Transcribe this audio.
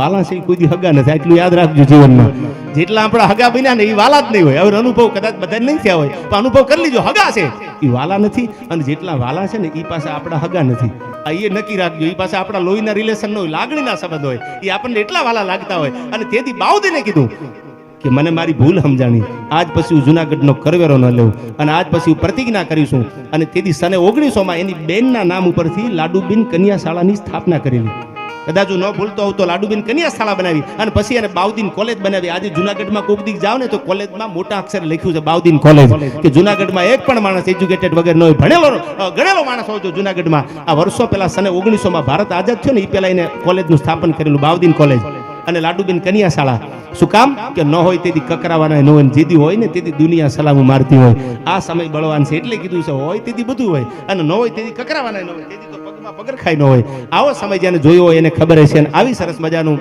વાલા છે એ કોઈ દી હગા નથી, આટલું યાદ રાખજો જીવનમાં. જેટલા આપણા હગા બન્યા ને એ વાલા જ નહીં હોય. હવે અનુભવ કદાચ બધા નહીં થયા હોય પણ અનુભવ કરી લીજો, હગા છે એ વાલા નથી. અને જેટલા વાલા છે ને એ પાસે આપણા હગા નથી. આ એ નક્કી રાખજો. એ પાસે આપણા લોહીના રિલેશન ન હોય, લાગણીના સંબંધ હોય. એ આપણને એટલા વાલા લાગતા હોય. અને તેથી બાઉદીને કીધું કે મને મારી ભૂલ સમજાણી, આજ પછી હું જુનાગઢનો કરવેરો ન લેવું અને આજ પછી હું પ્રતિજ્ઞા કરીશું. અને તેથી સને 1900 એની બેનના નામ ઉપરથી લાડુબેન કન્યા શાળાની સ્થાપના કરેલી. કદાચ હું ન ભૂલતો હોઉં તો લાડુબેન કન્યા શાળા બનાવી અને પછી એને બાઉદીન કોલેજ બનાવી. આજે જુનાગઢમાં કોઈક દીક જાવ ને તો કોલેજમાં મોટા અક્ષરે લખ્યું છે બાઉદીન કોલેજ. કે જુનાગઢમાં એક પણ માણસ એજ્યુકેટેડ વગર ન હોય, ભણેલો ગણેલો માણસ હોય તો જુનાગઢમાં. આ વર્ષો પહેલા સને 1900 ભારત આઝાદ થયો ને એ પહેલા એને કોલેજનું સ્થાપન કરેલું, બાઉદીન કોલેજ અને લાડુબેન કન્યા શાળા. શું કામ? કે ન હોય તેથી કકરાવાના ન હોય, જેદી હોય ને તેથી દુનિયા સલામો મારતી હોય. આ સમય બળવાન છે એટલે કીધું છે, હોય તેથી બધું હોય અને ન હોય તેથી કકરાવાના ન હોય, તેથી તો પગમાં પગરખાઈ ન હોય. આવો સમય જેને જોયો હોય એને ખબર હશે. આવી સરસ મજાનું